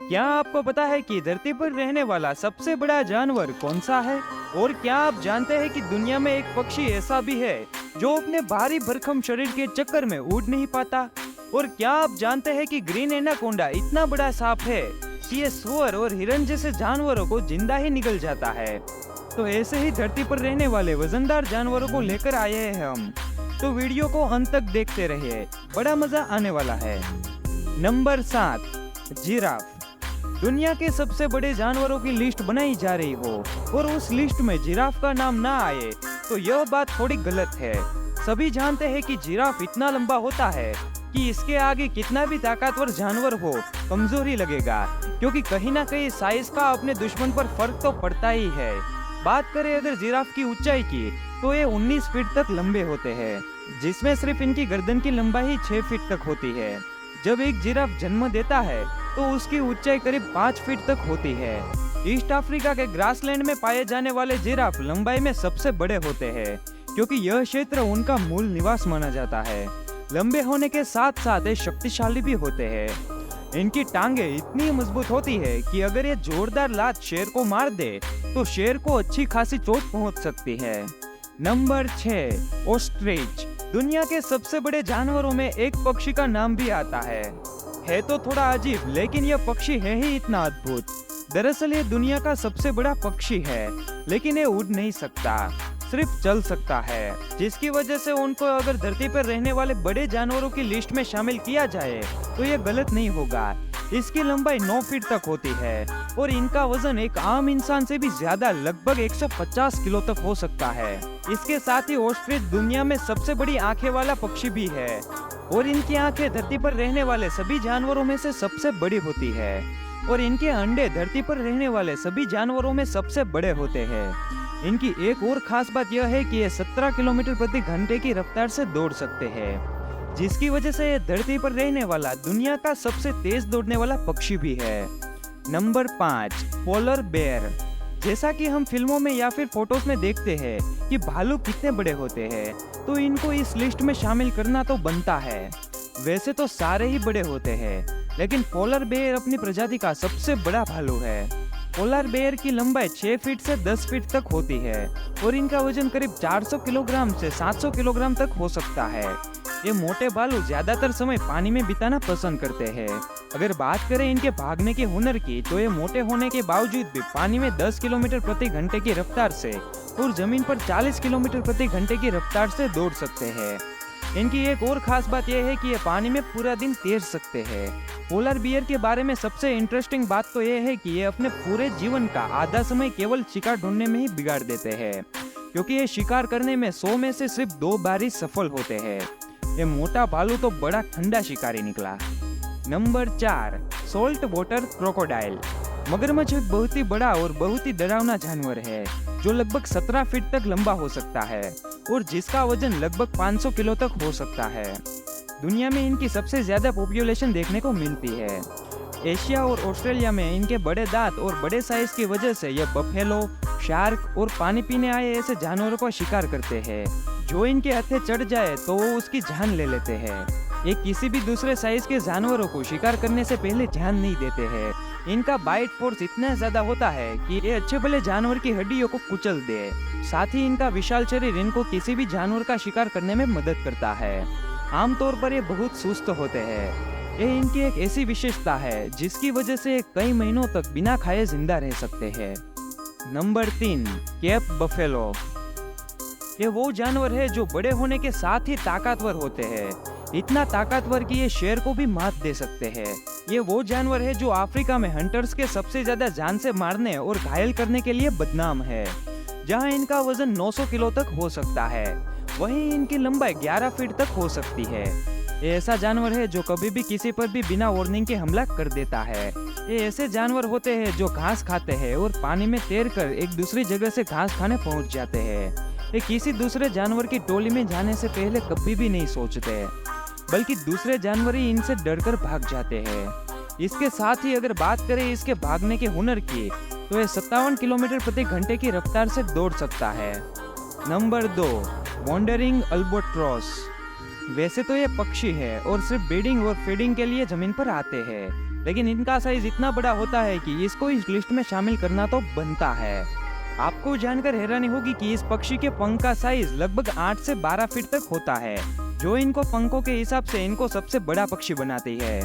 क्या आपको पता है कि धरती पर रहने वाला सबसे बड़ा जानवर कौन सा है? और क्या आप जानते हैं कि दुनिया में एक पक्षी ऐसा भी है जो अपने भारी भरकम शरीर के चक्कर में उड़ नहीं पाता? और क्या आप जानते हैं कि ग्रीन एनाकोंडा इतना बड़ा सांप है कि ये सुअर और हिरन जैसे जानवरों को जिंदा ही निगल जाता है? तो ऐसे ही धरती पर रहने वाले वजनदार जानवरों को लेकर आए हैं हम। तो वीडियो को अंत तक देखते रहिए, बड़ा मजा आने वाला है। Number 7, giraffe. दुनिया के सबसे बड़े जानवरों की लिस्ट बनाई जा रही हो और उस लिस्ट में जिराफ का नाम ना आए तो यह बात थोड़ी गलत है। सभी जानते हैं कि जिराफ इतना लंबा होता है कि इसके आगे कितना भी ताकतवर जानवर हो कमजोर ही लगेगा, क्योंकि कहीं ना कहीं साइज का अपने दुश्मन पर फर्क तो पड़ता ही है। बात करें अगर जिराफ की ऊंचाई की तो ये 19 फीट तक लंबे होते हैं, जिसमें सिर्फ इनकी गर्दन की लंबाई 6 फीट तक होती है। जब एक जिराफ जन्म देता है तो उसकी ऊंचाई करीब 5 फीट तक होती है। ईस्ट अफ्रीका के ग्रासलैंड में पाए जाने वाले जिराफ लंबाई में सबसे बड़े होते हैं, क्योंकि यह क्षेत्र उनका मूल निवास माना जाता है। लंबे होने के साथ साथ ये शक्तिशाली भी होते हैं। इनकी टांगे इतनी मजबूत होती है कि अगर ये जोरदार लात शेर को मार दे तो शेर को अच्छी खासी चोट पहुंच सकती है। Number 6, ostrich. दुनिया के सबसे बड़े जानवरों में एक पक्षी का नाम भी आता है तो थोड़ा अजीब, लेकिन यह पक्षी है ही इतना अद्भुत। दरअसल ये दुनिया का सबसे बड़ा पक्षी है, लेकिन ये उड़ नहीं सकता, सिर्फ चल सकता है, जिसकी वजह से उनको अगर धरती पर रहने वाले बड़े जानवरों की लिस्ट में शामिल किया जाए तो ये गलत नहीं होगा। इसकी लंबाई 9 फीट तक होती है और इनका वजन एक आम इंसान से भी ज्यादा, लगभग 150 किलो तक हो सकता है। इसके साथ ही ऑस्ट्रिच दुनिया में सबसे बड़ी आंखें वाला पक्षी भी है और इनकी आंखें धरती पर रहने वाले सभी जानवरों में से सबसे बड़ी होती है और इनके अंडे धरती पर रहने वाले सभी जानवरों में सबसे बड़े होते हैं। इनकी एक और खास बात यह है कि ये 17 किलोमीटर प्रति घंटे की रफ्तार से दौड़ सकते हैं, जिसकी वजह से ये धरती पर रहने वाला दुनिया का सबसे तेज दौड़ने वाला पक्षी भी है। Number 5, polar bear. जैसा कि हम फिल्मों में या फिर फोटोज में देखते हैं कि भालू कितने बड़े होते हैं, तो इनको इस लिस्ट में शामिल करना तो बनता है। वैसे तो सारे ही बड़े होते हैं, लेकिन पोलर बेयर अपनी प्रजाति का सबसे बड़ा भालू है। पोलर बेयर की लंबाई 6 फीट से 10 फीट तक होती है और इनका वजन करीब 400 किलोग्राम से 700 किलोग्राम तक हो सकता है। ये मोटे भालू ज्यादातर समय पानी में बिताना पसंद करते हैं। अगर बात करें इनके भागने के हुनर की, तो ये मोटे होने के बावजूद भी पानी में 10 किलोमीटर प्रति घंटे की रफ्तार से और जमीन पर 40 किलोमीटर प्रति घंटे की रफ्तार से दौड़ सकते हैं। इनकी एक और खास बात यह है कि ये पानी में पूरा दिन तैर सकते हैं। पोलर बियर के बारे में सबसे इंटरेस्टिंग बात तो यह है कि ये अपने पूरे जीवन का आधा समय केवल शिकार ढूंढने में ही बिगाड़ देते हैं, क्योंकि ये शिकार करने में 100 में से सिर्फ 2 बार ही सफल होते हैं। ये मोटा भालू तो बड़ा ठंडा शिकारी निकला। Number 4, salt water crocodile. मगरमच्छ एक बहुत ही बड़ा और बहुत ही डरावना जानवर है जो लगभग 17 फीट तक लंबा हो सकता है और जिसका वजन लगभग 500 किलो तक हो सकता है। दुनिया में इनकी सबसे ज्यादा पॉपुलेशन देखने को मिलती है। एशिया और ऑस्ट्रेलिया में इनके बड़े दांत और बड़े साइज की वजह से यह बफेलो, शार्क और पानी पीने आए ऐसे जानवरों का शिकार करते हैं। जो इनके हथे चढ़ जाए तो वो उसकी जान ले लेते हैं। ये किसी भी दूसरे साइज के जानवरों को शिकार करने से पहले जान नहीं देते हैं। इनका बाइट फोर्स इतना ज्यादा होता है कि ये अच्छे भले जानवर की हड्डियों को कुचल दे। साथ ही इनका विशाल शरीर इनको किसी भी जानवर का शिकार करने में मदद करता है। आमतौर पर ये बहुत सुस्त होते हैं। ये इनकी एक ऐसी विशेषता है जिसकी वजह से कई महीनों तक बिना खाए जिंदा रह सकते हैं। Number 3, Cape buffalo. ये वो जानवर है जो बड़े होने के साथ ही ताकतवर होते हैं, इतना ताकतवर कि ये शेर को भी मात दे सकते हैं। ये वो जानवर है जो अफ्रीका में हंटर्स के सबसे ज्यादा जान से मारने और घायल करने के लिए बदनाम है, जहां इनका वजन 900 किलो तक हो सकता है। वहीं इनकी लंबाई 11 फीट तक हो सकती है। ये ऐसा जानवर है जो कभी भी किसी पर भी बिना वार्निंग के हमला कर देता है। ये ऐसे जानवर होते हैं जो घास खाते हैं और पानी में तैरकर एक दूसरी जगह से घास खाने पहुंच जाते हैं। ये किसी दूसरे जानवर की टोली में जाने से पहले कभी भी नहीं सोचते, बल्कि दूसरे जानवर ही इनसे डरकर भाग जाते हैं। इसके साथ ही अगर बात करें इसके भागने के हुनर की, तो ये 57 किलोमीटर प्रति घंटे की रफ्तार से दौड़ सकता है। Number 2, wandering albatross. वैसे तो ये पक्षी है और सिर्फ ब्रीडिंग और फीडिंग के लिए जमीन पर आते हैं, लेकिन इनका साइज इतना बड़ा होता है कि इसको इस लिस्ट में शामिल करना तो बनता है। आपको जानकर हैरानी होगी कि इस पक्षी के पंख का साइज लगभग 8 से 12 फीट तक होता है, जो इनको पंखों के हिसाब से इनको सबसे बड़ा पक्षी बनाती है।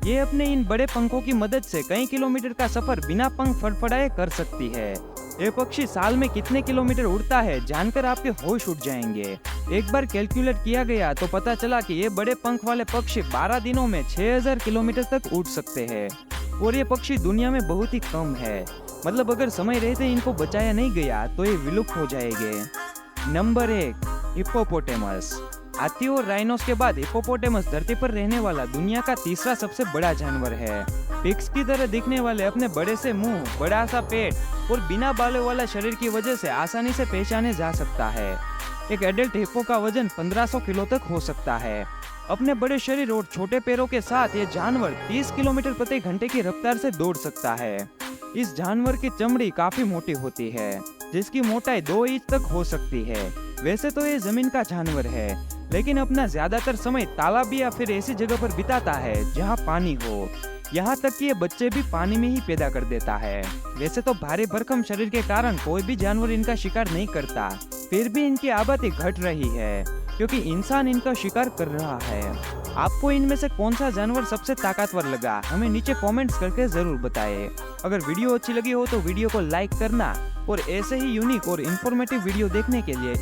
ये अपने इन बड़े पंखों की मदद से कई किलोमीटर का सफर बिना पंख फड़फड़ाए कर सकती है। ये पक्षी साल में कितने किलोमीटर उड़ता है जानकर आपके होश उड़ जाएंगे। एक बार कैलकुलेट किया गया तो पता चला कि ये बड़े पंख वाले पक्षी 12 दिनों में 6000 किलोमीटर तक उड़ सकते हैं और ये पक्षी दुनिया में बहुत ही कम है। मतलब अगर समय रहते इनको बचाया नहीं गया तो ये विलुप्त हो जाएंगे। Number 1, hippopotamus. हाथी और राइनोस के बाद हिप्पोपोटेमस धरती पर रहने वाला दुनिया का तीसरा सबसे बड़ा जानवर है। पिग्स की तरह दिखने वाले अपने बड़े से मुंह, बड़ा सा पेट और बिना बालों वाला शरीर की वजह से आसानी से पहचाने जा सकता है। एक एडल्ट हिप्पो का वजन 1500 किलो तक हो सकता है। अपने बड़े शरीर और छोटे पैरों के साथ ये जानवर 30 किलोमीटर प्रति घंटे की रफ्तार से दौड़ सकता है। इस जानवर की चमड़ी काफी मोटी होती है, जिसकी मोटाई 2 इंच तक हो सकती है। वैसे तो ये जमीन का जानवर है, लेकिन अपना ज्यादातर समय तालाब या फिर ऐसी जगह पर बिताता है जहाँ पानी हो। यहाँ तक कि ये बच्चे भी पानी में ही पैदा कर देता है। वैसे तो भारी भरकम शरीर के कारण कोई भी जानवर इनका शिकार नहीं करता, फिर भी इनकी आबादी घट रही है क्योंकि इंसान इनका शिकार कर रहा है। आपको इनमें से कौन सा जानवर सबसे ताकतवर लगा, हमें नीचे कमेंट्स करके जरूर बताएं। अगर वीडियो अच्छी लगी हो तो वीडियो को लाइक करना और ऐसे ही यूनिक और इन्फॉर्मेटिव वीडियो देखने के लिए